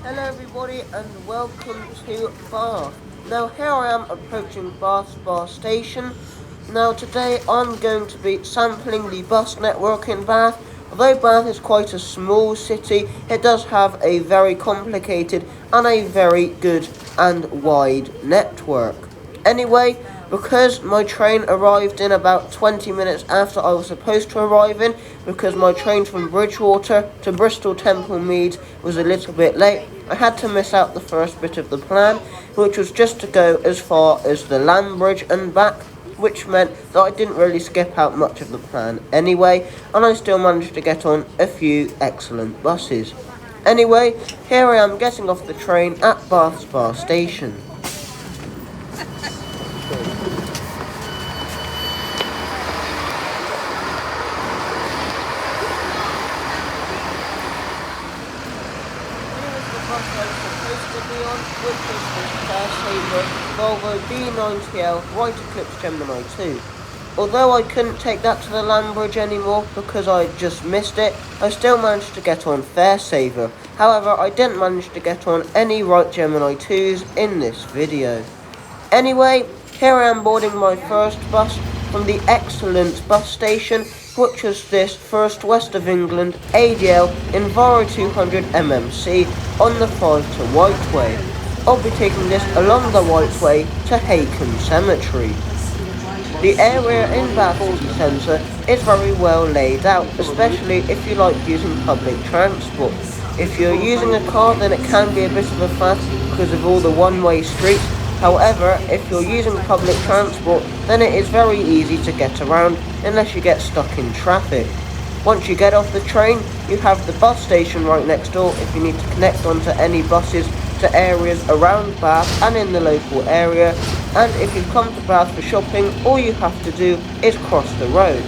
Hello everybody and welcome to Bath. Now here I am approaching Bath Bar Station. Now today I'm going to be sampling the bus network in Bath. Although Bath is quite a small city, it does have a very complicated and a very good and wide network. Anyway, because my train arrived in about 20 minutes after I was supposed to arrive in, because my train from Bridgewater to Bristol Temple Meads was a little bit late, I had to miss out the first bit of the plan, which was just to go as far as the Land Bridge and back, which meant that I didn't really skip out much of the plan anyway, and I still managed to get on a few excellent buses. Anyway, here I am getting off the train at Bath Bar Station. Which is the Fairsaver Volvo B90L Right Eclipse Gemini 2. Although I couldn't take that to the Land Bridge anymore because I just missed it, I still managed to get on Fairsaver. However, I didn't manage to get on any Right Gemini 2s in this video. Anyway, here I am boarding my first bus from the excellent bus station, which was this First West of England ADL Enviro 200 MMC on the 5 to Whiteway. I'll be taking this along the Whiteway to Haken Cemetery. The area in Bath City Centre is very well laid out, especially if you like using public transport. If you're using a car, then it can be a bit of a fuss because of all the one-way streets. However, if you're using public transport, then it is very easy to get around unless you get stuck in traffic. Once you get off the train, you have the bus station right next door if you need to connect onto any buses to areas around Bath and in the local area. And if you've come to Bath for shopping, all you have to do is cross the road.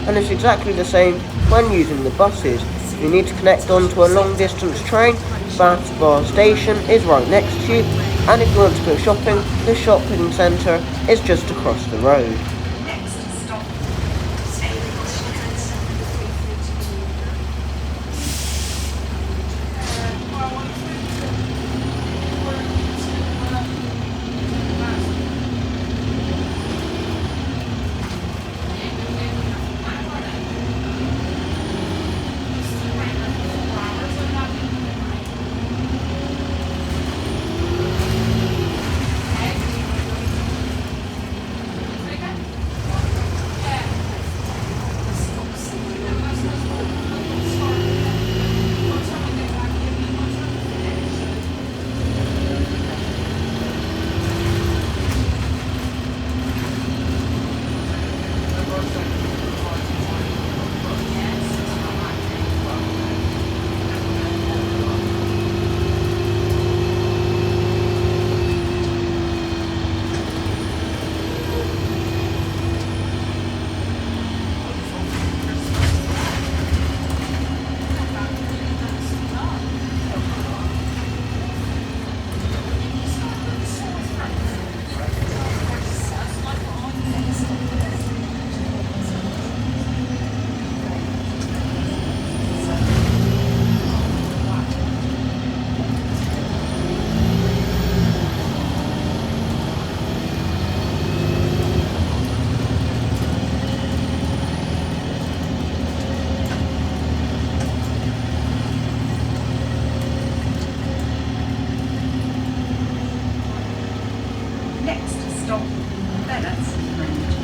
And it's exactly the same when using the buses. If you need to connect onto a long distance train, Bath Bar Station is right next to you. And if you want to go shopping, the shopping centre is just across the road. Next stop, Bennett's Road.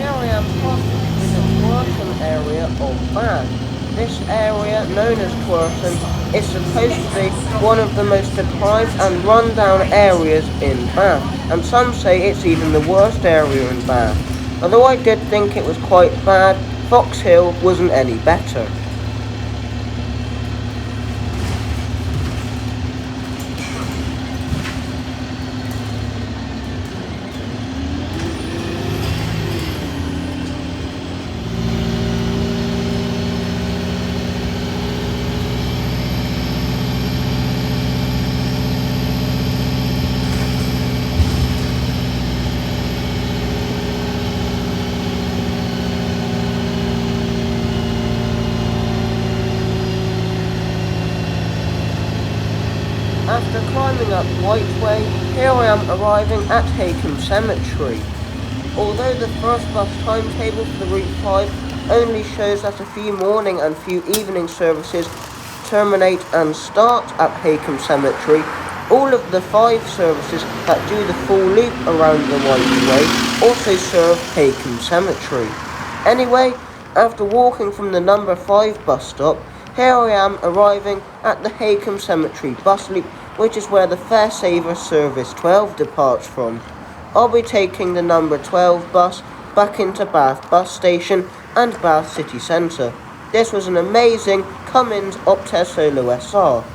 Here I am passing through the commercial area of Bath. This area, known as Twerton, is supposed to be one of the most deprived and run-down areas in Bath, and some say it's even the worst area in Bath. Although I did think it was quite bad, Fox Hill wasn't any better. After climbing up Whiteway, here I am arriving at Hakem Cemetery. Although the first bus timetable for the Route 5 only shows that a few morning and few evening services terminate and start at Hakem Cemetery, all of the 5 services that do the full loop around the Whiteway also serve Hakem Cemetery. Anyway, after walking from the number 5 bus stop, here I am arriving at the Hakem Cemetery bus loop, which is where the Fairsaver Service 12 departs from. I'll be taking the number 12 bus back into Bath bus station and Bath city centre. This was an amazing Cummins Optare Solo SR.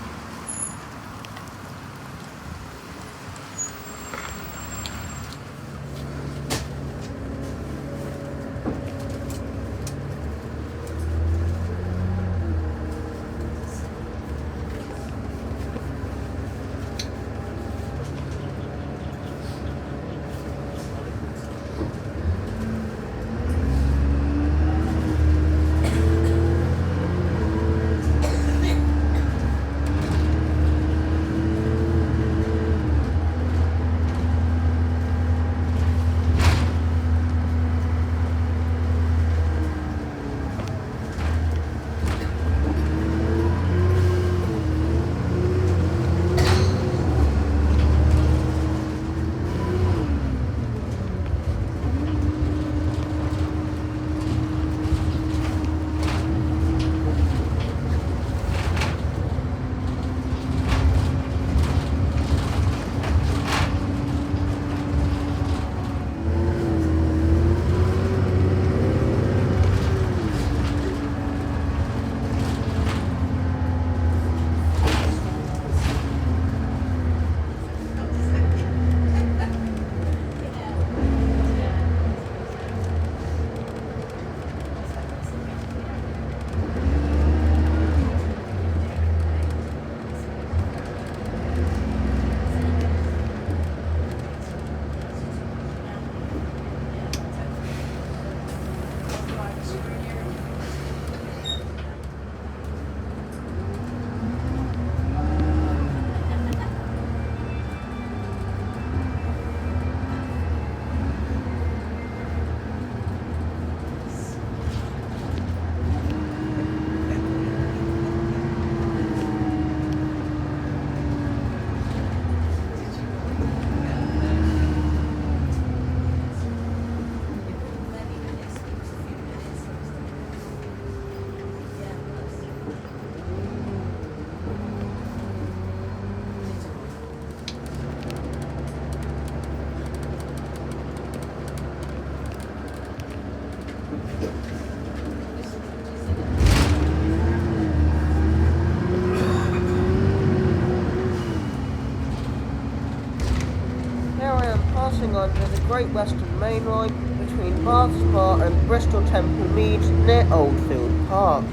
Passing under the Great Western Main Line between Bath Spa and Bristol Temple Meads near Oldfield Park.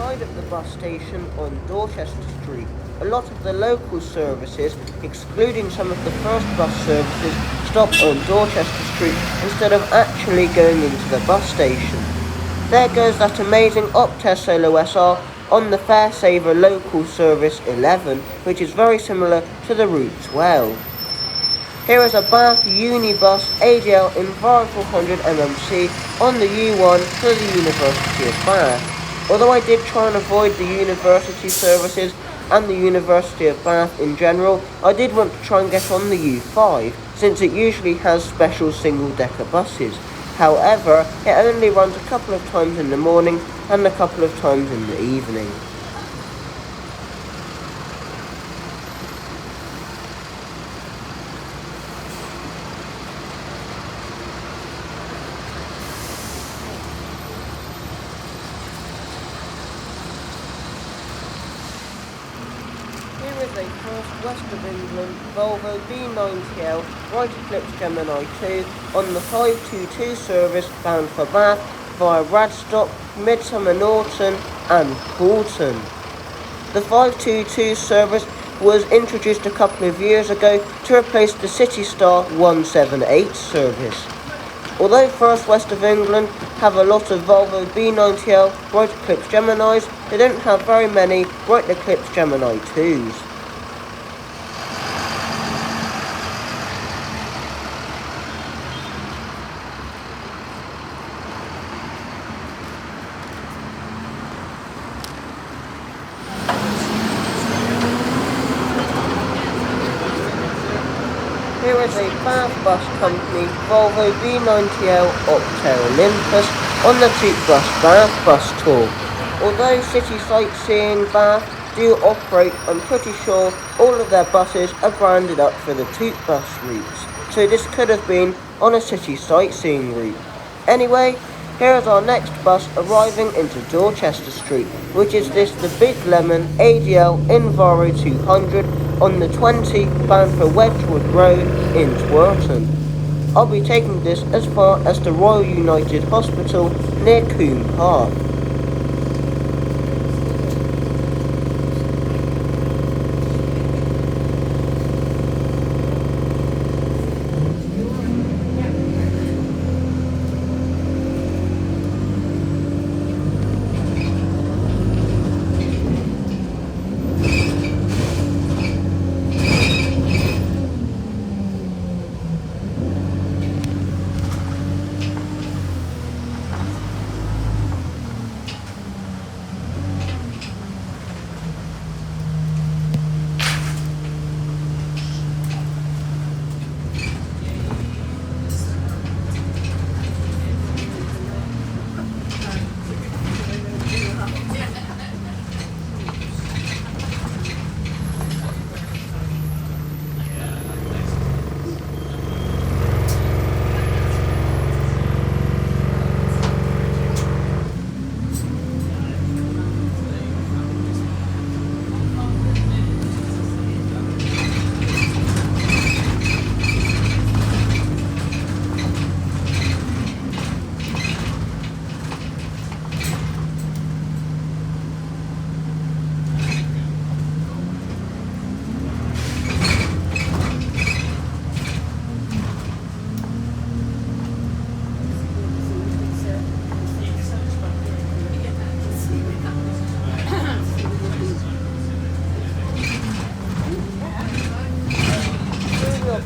outside of the bus station on Dorchester Street. A lot of the local services, excluding some of the first bus services, stop on Dorchester Street instead of actually going into the bus station. There goes that amazing Optare Solo SR on the Fairsaver local service 11, which is very similar to the Route 12. Here is a Bath Unibus ADL Enviro 400 MMC on the U1 to the University of Bath. Although I did try and avoid the university services and the University of Bath in general, I did want to try and get on the U5, since it usually has special single-decker buses. However, it only runs a couple of times in the morning and a couple of times in the evening. Here is a first West of England Volvo B90L Right Eclipse Gemini 2 on the 522 service bound for Bath via Radstock, Midsummer Norton and Poulton. The 522 service was introduced a couple of years ago to replace the City Star 178 service. Although First West of England have a lot of Volvo B90L Right Eclipse Geminis, they don't have very many Right Eclipse Gemini 2s. Here is a Bath Bus Company Volvo B90L Optare Olympus on the Toot Bus Bath Bus Tour. Although City Sightseeing Bath do operate, I'm pretty sure all of their buses are branded up for the Toot Bus routes, so this could have been on a City Sightseeing route. Anyway, here is our next bus arriving into Dorchester Street, which is the Big Lemon ADL Enviro 200 on the 20 bound for Wedgwood Road in Twerton. I'll be taking this as far as the Royal United Hospital near Coombe Park.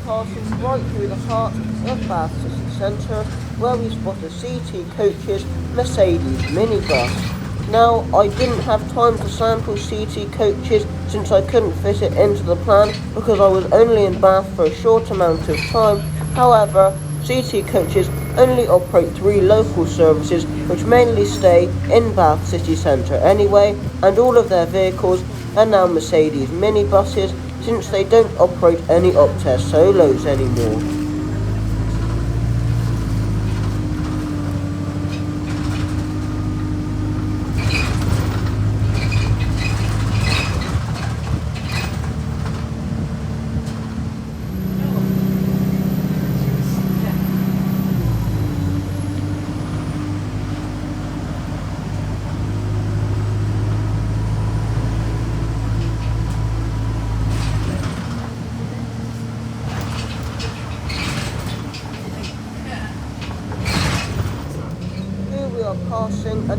Passing right through the heart of Bath City Centre, where we spot a CT Coaches Mercedes minibus. Now, I didn't have time to sample CT Coaches since I couldn't fit it into the plan because I was only in Bath for a short amount of time. However, CT Coaches only operate 3 local services which mainly stay in Bath City Centre anyway, and all of their vehicles are now Mercedes minibuses since they don't operate any Optare Solos anymore.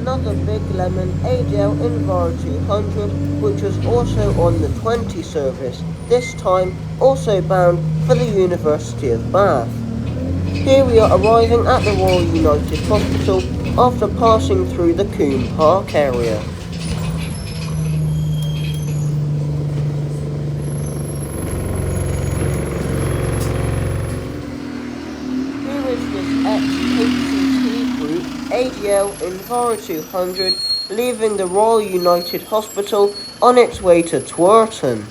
another Big Lemon ADL Enviro 200, which was also on the 20 service, this time also bound for the University of Bath. Here we are arriving at the Royal United Hospital after passing through the Coombe Park area. Here is this ex-HCT group ADL Enviro 200 leaving the Royal United Hospital on its way to Twerton.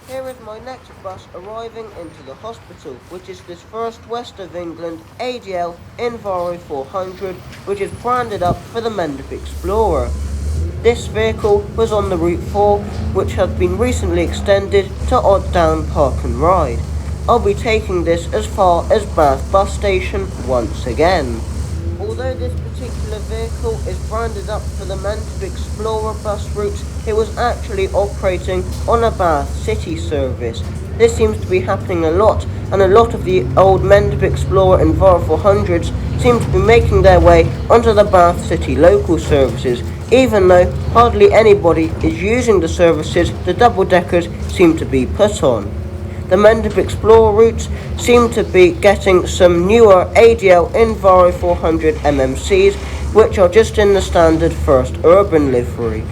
Here is my next bus arriving into the hospital, which is this First West of England ADL Enviro 400, which is branded up for the Mendip Explorer. This vehicle was on the Route 4, which has been recently extended to Odd Down Park and Ride. I'll be taking this as far as Bath Bus Station once again. Although this particular vehicle is branded up for the Mendip Explorer bus routes, it was actually operating on a Bath City service. This seems to be happening a lot, and a lot of the old Mendip Explorer Enviro 400s seem to be making their way onto the Bath City local services. Even though hardly anybody is using the services the double-deckers seem to be put on. The Mendip Explorer routes seem to be getting some newer ADL Enviro 400 MMCs, which are just in the standard First Urban livery.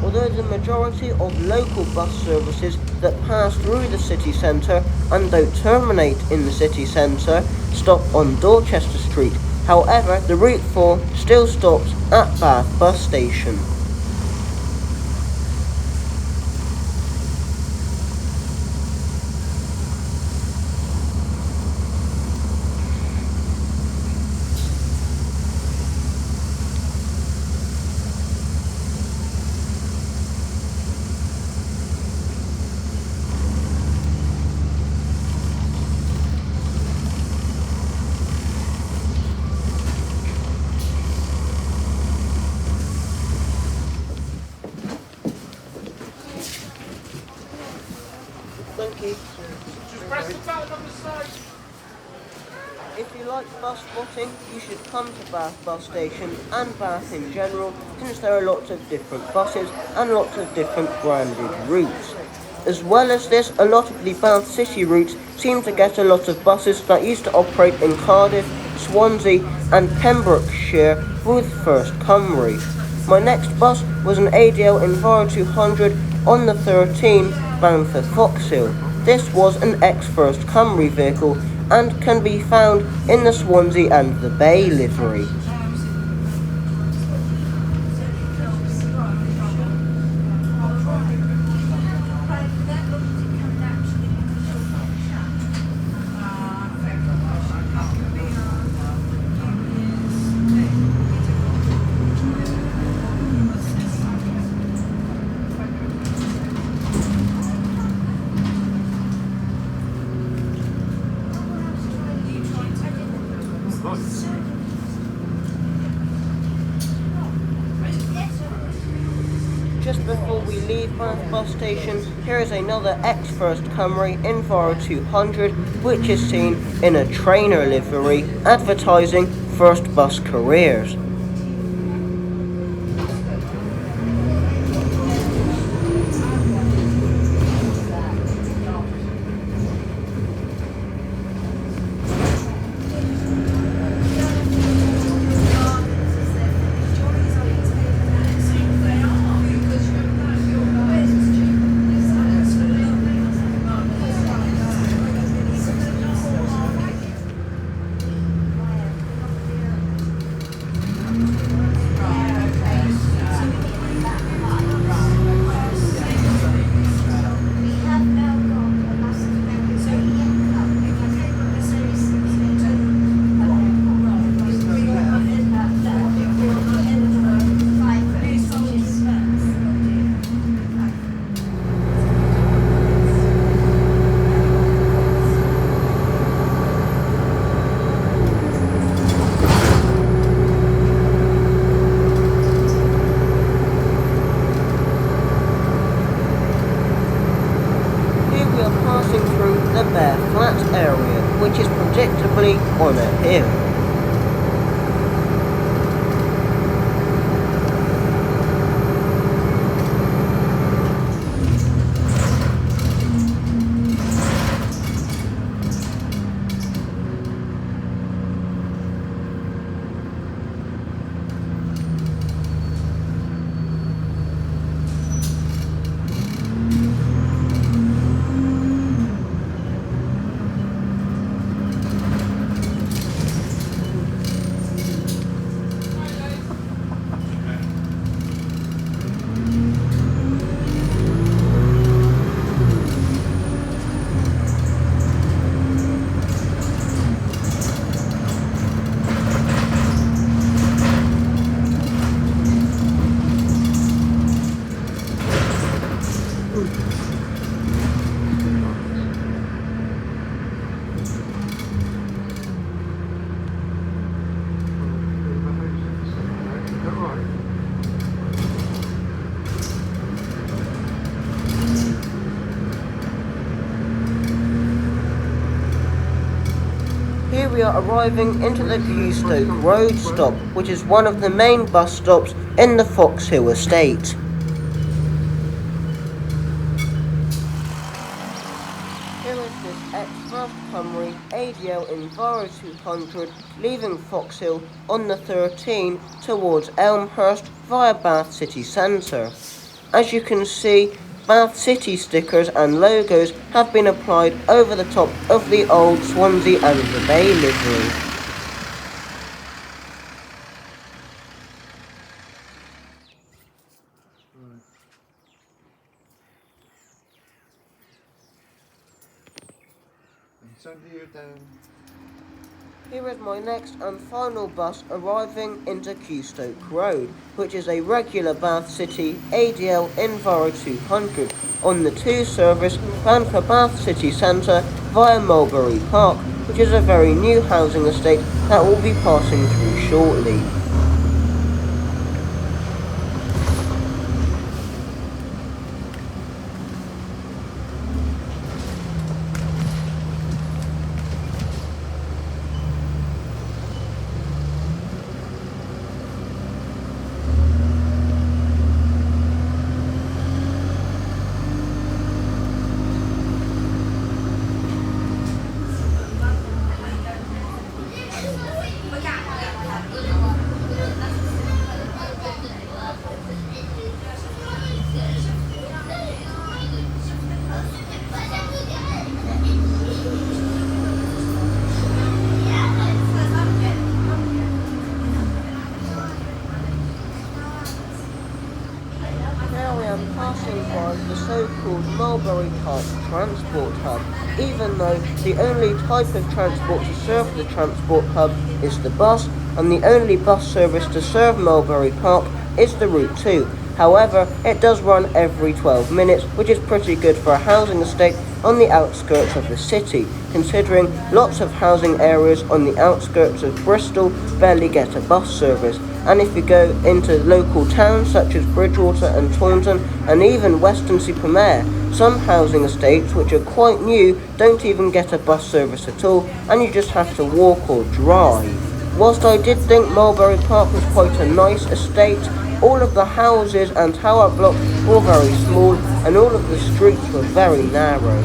Although the majority of local bus services that pass through the city centre and don't terminate in the city centre stop on Dorchester Street. However, the Route 4 still stops at Bath Bus Station. Thank you. Just press the button on the side. If you like bus spotting, you should come to Bath Bus Station and Bath in general, since there are lots of different buses and lots of different branded routes. As well as this, a lot of the Bath City routes seem to get a lot of buses that used to operate in Cardiff Swansea and Pembrokeshire with First Cymru. My next bus was an ADL Enviro 200 on the 13 bound for Foxhill. This was an ex-First Cymru vehicle and can be found in the Swansea and the Bay livery. Just before we leave Bath bus station, here is another ex-First Cymru Enviro 200, which is seen in a trainer livery advertising first bus careers. Passing through the Bear Flat area, which is predictably on a hill. Here we are arriving into the Pewstoke Road stop, which is one of the main bus stops in the Foxhill estate. Here is this ex-First Cymru ADL Enviro 200 leaving Foxhill on the 13 towards Elmhurst via Bath City Centre. As you can see, Bath City stickers and logos have been applied over the top of the old Swansea and the Bay livery. Here is my next and final bus arriving into Pewstoke Road, which is a regular Bath City ADL Enviro 200 on the 2 service bound for Bath City Centre via Mulberry Park, which is a very new housing estate that will be passing through shortly. am passing by the so-called Mulberry Park Transport Hub, even though the only type of transport to serve the transport hub is the bus, and the only bus service to serve Mulberry Park is the Route 2. However, it does run every 12 minutes, which is pretty good for a housing estate on the outskirts of the city, considering lots of housing areas on the outskirts of Bristol barely get a bus service. And if you go into local towns such as Bridgewater and Taunton and even Weston-super-Mare, some housing estates which are quite new don't even get a bus service at all, and you just have to walk or drive. Whilst I did think Mulberry Park was quite a nice estate, all of the houses and tower blocks were very small and all of the streets were very narrow.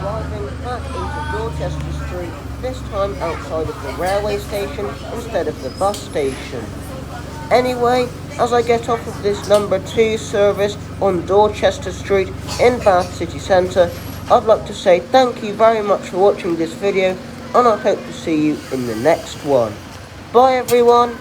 Arriving back into Dorchester Street, this time outside of the railway station instead of the bus station. Anyway, as I get off of this number 2 service on Dorchester Street in Bath City Centre, I'd like to say thank you very much for watching this video, and I hope to see you in the next one. Bye everyone!